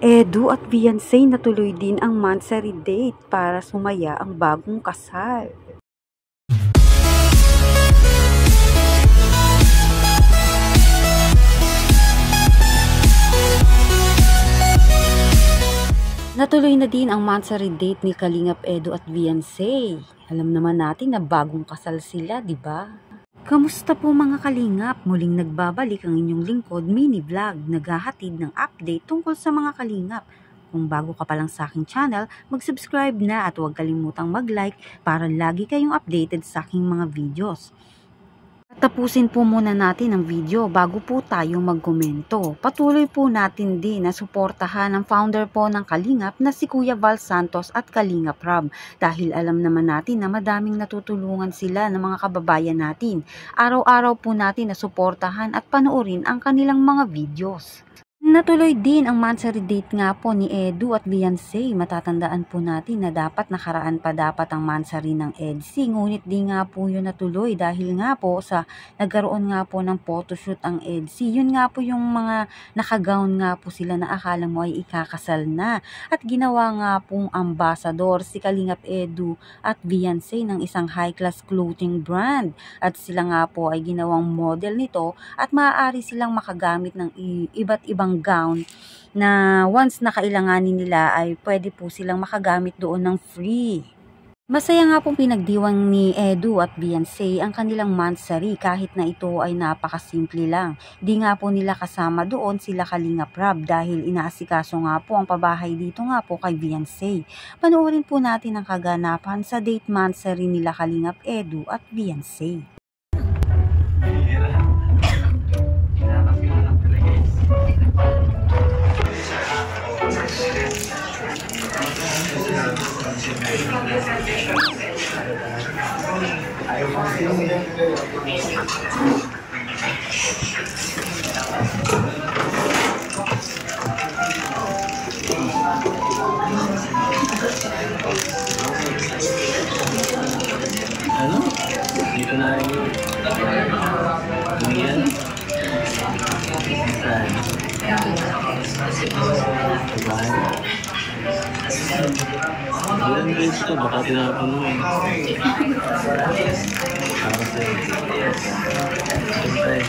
Edu at Beyonce natuloy din ang monthsary date para sumaya ang bagong kasal. Natuloy na din ang monthsary date ni Kalingap Edu at Beyonce. Alam naman natin na bagong kasal sila, di ba? Kamusta po mga kalingap? Muling nagbabalik ang inyong lingkod mini vlog, naghahatid ng update tungkol sa mga kalingap. Kung bago ka pa lang sa aking channel, mag-subscribe na at huwag kalimutang mag-like para lagi kayong updated sa aking mga videos. Tapusin po muna natin ang video bago po tayo magkomento. Patuloy po natin din na suportahan ang founder po ng Kalingap na si Kuya Val Santos at Kalingap Rob dahil alam naman natin na madaming natutulungan sila ng mga kababayan natin. Araw-araw po natin na suportahan at panoorin ang kanilang mga videos. Natuloy din ang monthsary date nga po ni Edu at Beyonce. Matatandaan po natin na dapat nakaraan pa dapat ang monthsary ng EDC. Ngunit di nga po yun natuloy dahil nga po sa nagkaroon nga po ng photoshoot ang EDC. Yun nga po yung mga nakagown nga po sila na akala mo ay ikakasal na. At ginawa nga pong ambassador si Kalingap Edu at Beyonce ng isang high-class clothing brand. At sila nga po ay ginawang model nito at maaari silang makagamit ng iba't ibang gown na once na kailanganin nila ay pwede po silang makagamit doon ng free. Masaya nga pong pinagdiwang ni Edu at Beyonce ang kanilang monthsary kahit na ito ay napakasimple lang. Di nga po nila kasama doon sila Kalingap Rob dahil inaasikaso nga po ang pabahay dito nga po kay Beyonce. Panoorin po natin ang kaganapan sa date monthsary nila Kalingap Edu at Beyonce. Ano? Dito na rin yun. Yan. Ilan guys ito? Baka tinapon mo. Para sa'yo. Siyempre,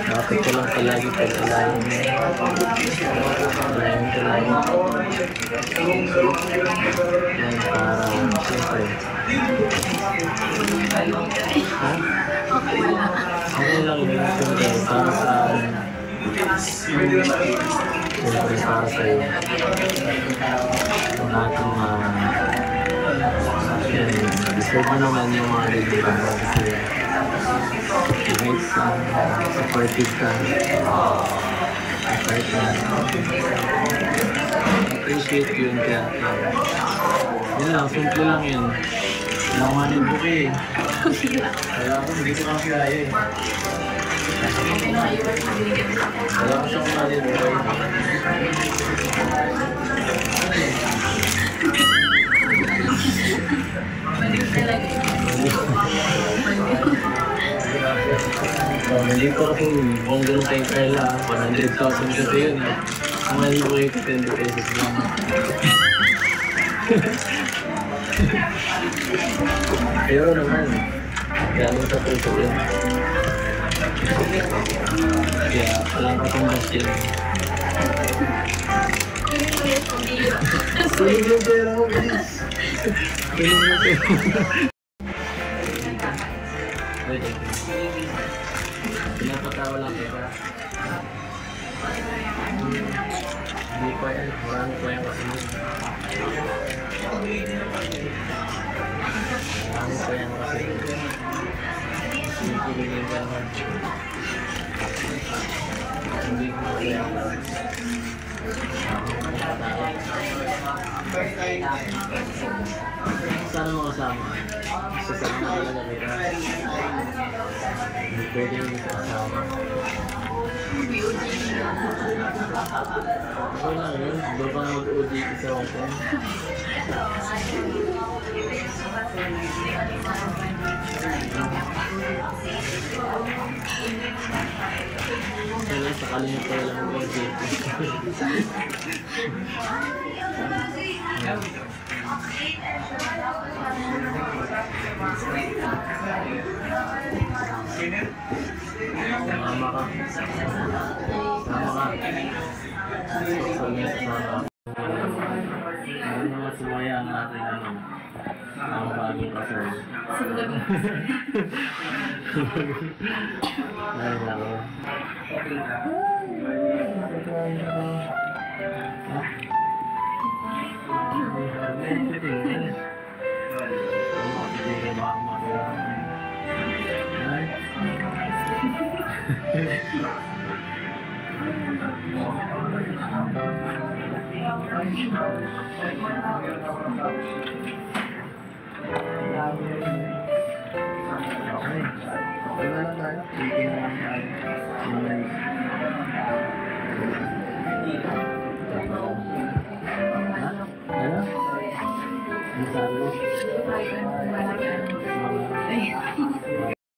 dapat ko lang palagi pag-alayin mo. Alayin ko lang. Yan, para siyempre. Ha? Ano lang yun? Siyempre, para sa siyempre, para sa'yo. Ang ating deserve mo naman yung mga regular kasi kahit supportive ka kahit na appreciate yun kaya yun lang, simple lang yun langanin mo kayo kaya ako hindi ko kasi kaya eh wala ko siyang kumanin mo kayo hindi ko ako kung gano'n kayo kaila 100,000 kasi yun ang mali ko kayo 10 pesos lang pero naman gano'n sa puso yun kaya walang katumbas yun tulog yung pera ko please tulog yung pera pinapatawa lang kita. Hindi ko yan. Marami ko yan kasi. Marami ko yan kasi. Hindi ko bigyan ka naman. Hindi ko yan. Sana mo kasama? Sasama talaga kita. Hindi pwede yung kasama. Okay lang yun. Baba mag-OJT sa hotel. Kaya sakali nyo pa lang mag-OJT. Sama ka. Sama ka. Ano naman sumaya ang ating ang bagong kasal. Ay, nako. Ano? Ano sabi mo?